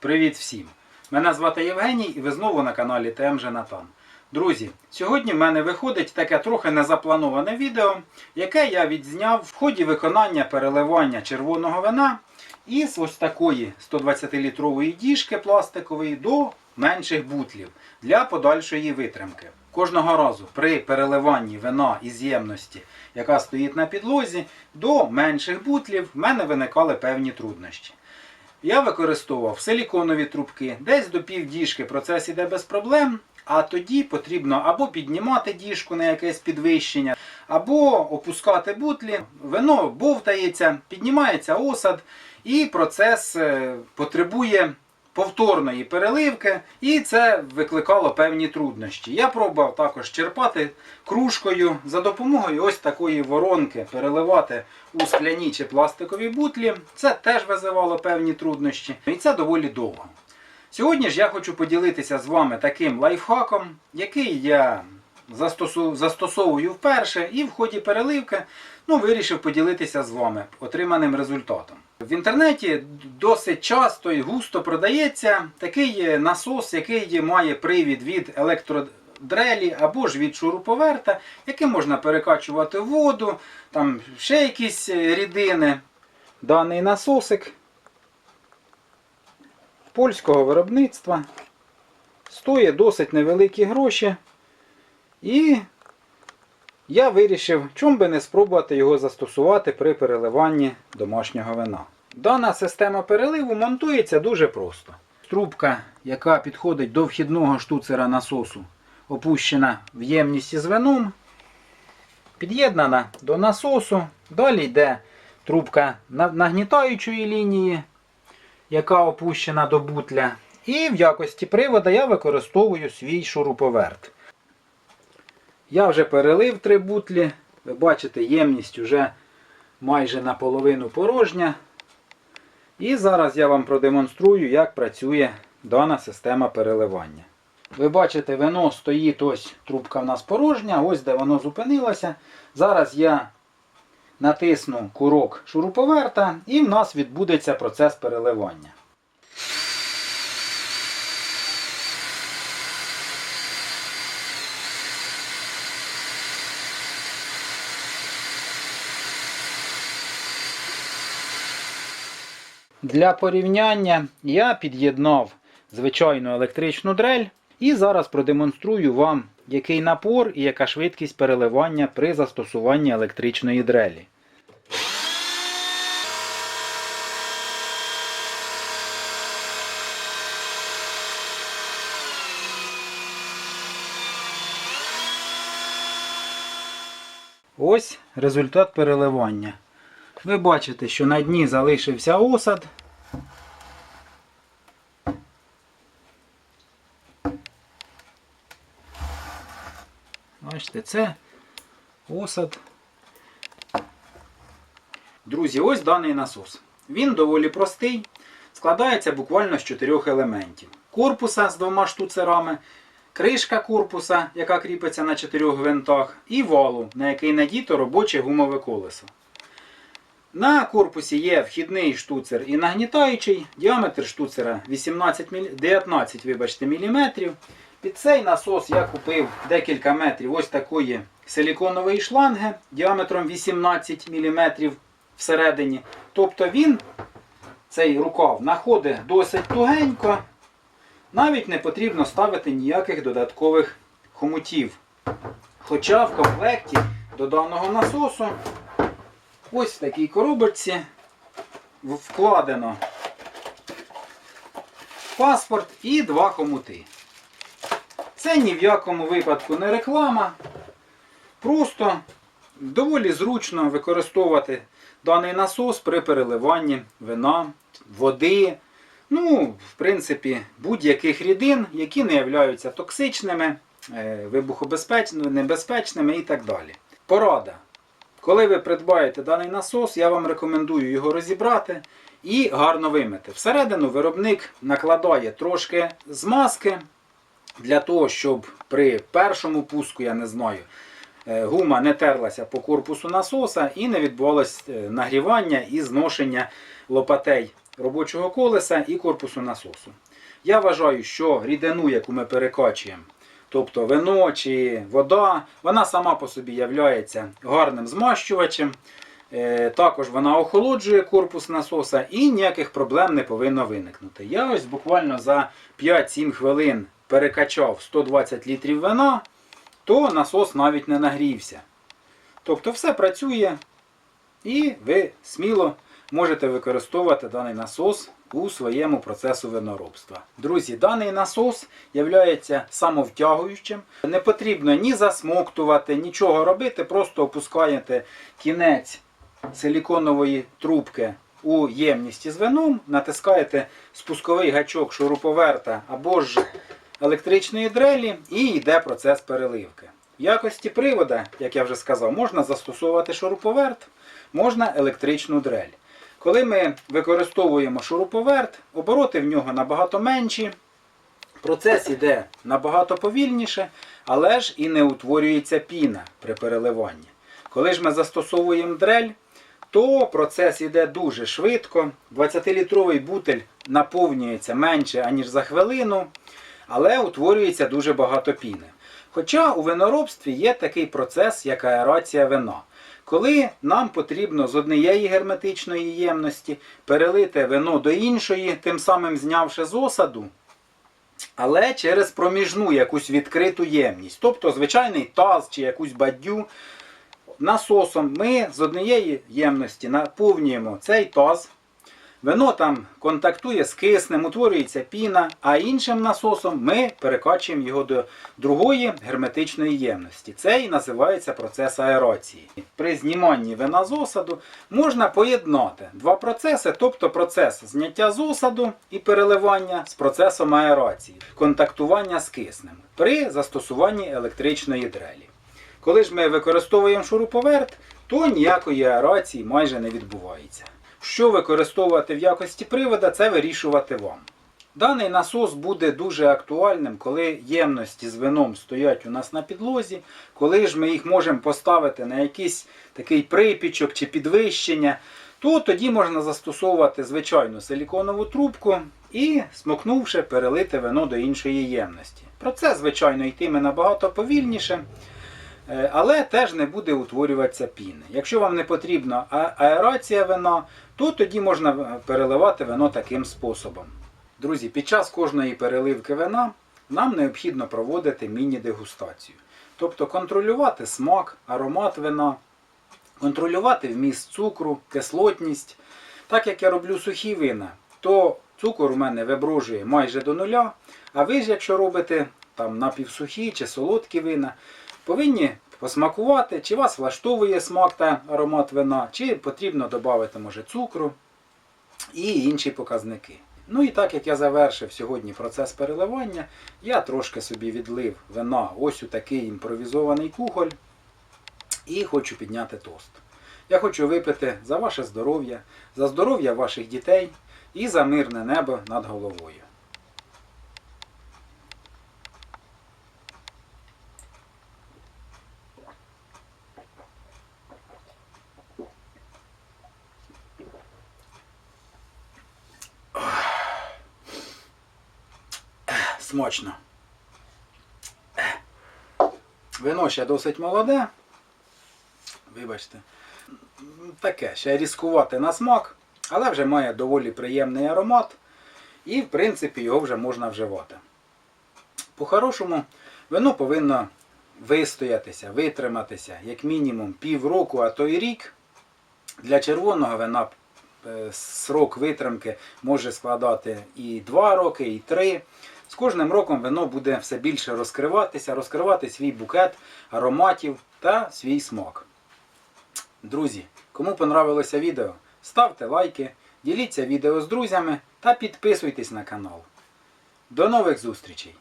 Привіт всім! Мене звати Євгеній і ви знову на каналі ТМ Женатан. Друзі, сьогодні в мене виходить таке трохи незаплановане відео, яке я відзняв в ході виконання переливання червоного вина із ось такої 120-літрової діжки пластикової до менших бутлів для подальшої витримки. Кожного разу при переливанні вина із ємності, яка стоїть на підлозі, до менших бутлів в мене виникали певні труднощі. Я використовував силіконові трубки, десь до півдіжки процес іде без проблем, а тоді потрібно або піднімати діжку на якесь підвищення, або опускати бутлі, вино бовтається, піднімається осад і процес потребує повторної переливки, і це викликало певні труднощі. Я пробував також черпати кружкою за допомогою ось такої воронки, переливати у скляні чи пластикові бутлі. Це теж визивало певні труднощі, і це доволі довго. Сьогодні ж я хочу поділитися з вами таким лайфхаком, який я застосовую вперше і в ході переливки вирішив поділитися з вами отриманим результатом. В інтернеті досить часто і густо продається такий насос, який має привід від електродрелі або ж від шуруповерта, яким можна перекачувати воду, там ще якісь рідини. Даний насосик польського виробництва стоїть досить невеликі гроші. І я вирішив, чому би не спробувати його застосувати при переливанні домашнього вина. Дана система переливу монтується дуже просто. Трубка, яка підходить до вхідного штуцера насосу, опущена в ємність із вином, під'єднана до насосу. Далі йде трубка нагнітаючої лінії, яка опущена до бутля. І в якості привода я використовую свій шуруповерт. Я вже перелив 3 бутлі. Ви бачите, ємність вже майже наполовину порожня. І зараз я вам продемонструю, як працює дана система переливання. Ви бачите, вино стоїть, ось трубка в нас порожня, ось де воно зупинилося. Зараз я натисну курок шуруповерта і в нас відбудеться процес переливання. Для порівняння я під'єднав звичайну електричну дрель і зараз продемонструю вам, який напор і яка швидкість переливання при застосуванні електричної дрелі. Ось результат переливання. Ви бачите, що на дні залишився осад. Бачите, це осад. Друзі, ось даний насос. Він доволі простий, складається буквально з 4 елементів. Корпуса з 2 штуцерами, кришка корпуса, яка кріпиться на 4 гвинтах, і валу, на який надіто робоче гумове колесо. На корпусі є вхідний штуцер і нагнітаючий, діаметр штуцера 19 мм. Під цей насос я купив декілька метрів ось такої силіконової шланги діаметром 18 мм всередині. Тобто він, цей рукав, знаходить досить тугенько, навіть не потрібно ставити ніяких додаткових хомутів. Хоча в комплекті до даного насосу ось в такій коробочці вкладено паспорт і 2 хомути. Це ні в якому випадку не реклама. Просто доволі зручно використовувати даний насос при переливанні вина, води, в принципі, будь-яких рідин, які не являються токсичними, небезпечними і так далі. Порада. Коли ви придбаєте даний насос, я вам рекомендую його розібрати і гарно вимити. Всередину виробник накладає трошки змазки, для того, щоб при першому пуску, гума не терлася по корпусу насоса і не відбувалось нагрівання і зношення лопатей робочого колеса і корпусу насосу. Я вважаю, що рідину, яку ми перекачуємо, тобто вино чи вода, вона сама по собі є гарним змащувачем. Також вона охолоджує корпус насоса і ніяких проблем не повинно виникнути. Я ось буквально за 5-7 хвилин перекачав 120 літрів вина, то насос навіть не нагрівся. Тобто все працює і ви сміло можете використовувати даний насос у своєму процесу виноробства. Друзі, даний насос є самовтягуючим. Не потрібно ні засмоктувати, нічого робити, просто опускаєте кінець силіконової трубки у ємність із вином, натискаєте спусковий гачок шуруповерта або ж електричної дрелі і йде процес переливки. В якості привода, як я вже сказав, можна застосовувати шуруповерт, можна електричну дрель. Коли ми використовуємо шуруповерт, обороти в нього набагато менші, процес йде набагато повільніше, але ж і не утворюється піна при переливанні. Коли ж ми застосовуємо дрель, то процес йде дуже швидко. 20-літровий бутиль наповнюється менше, аніж за хвилину, але утворюється дуже багато піни. Хоча у виноробстві є такий процес, як аерація вина. Коли нам потрібно з однієї герметичної ємності перелити вино до іншої, тим самим знявши з осаду, але через проміжну якусь відкриту ємність, тобто звичайний таз чи якусь баддю, насосом ми з однієї ємності наповнюємо цей таз, вино там контактує з киснем, утворюється піна, а іншим насосом ми перекачуємо його до другої герметичної ємності. Це і називається процес аерації. При зніманні вина з осаду можна поєднати два процеси, тобто процес зняття з осаду і переливання з процесом аерації, контактування з киснем при застосуванні електричної дрелі. Коли ж ми використовуємо шуруповерт, то ніякої аерації майже не відбувається. Що використовувати в якості привода, це вирішувати вам. Даний насос буде дуже актуальним, коли ємності з вином стоять у нас на підлозі, коли ж ми їх можемо поставити на якийсь такий припічок чи підвищення, то тоді можна застосовувати звичайну силіконову трубку і, смокнувши, перелити вино до іншої ємності. Процес, звичайно, йтиме набагато повільніше, але теж не буде утворюватися піни. Якщо вам не потрібна аерація вина, то тоді можна переливати вино таким способом. Друзі, під час кожної переливки вина нам необхідно проводити міні-дегустацію. Тобто контролювати смак, аромат вина, контролювати вміст цукру, кислотність. Так як я роблю сухі вина, то цукор у мене виброжує майже до нуля, а ви ж, якщо робите там напівсухі чи солодкі вина, повинні посмакувати, чи вас влаштовує смак та аромат вина, чи потрібно додати, може, цукру і інші показники. Ну і так як я завершив сьогодні процес переливання, я трошки собі відлив вина ось у такий імпровізований кухоль і хочу підняти тост. Я хочу випити за ваше здоров'я, за здоров'я ваших дітей і за мирне небо над головою. Смачно. Вино ще досить молоде. Вибачте. Таке, ще різкувате на смак, але вже має доволі приємний аромат. І, в принципі, його вже можна вживати. По-хорошому, вино повинно вистоятися, витриматися, як мінімум півроку, а то й рік. Для червоного вина срок витримки може складати і 2 роки, і 3. З кожним роком вино буде все більше розкривати свій букет ароматів та свій смак. Друзі, кому понравилося відео, ставте лайки, діліться відео з друзями та підписуйтесь на канал. До нових зустрічей!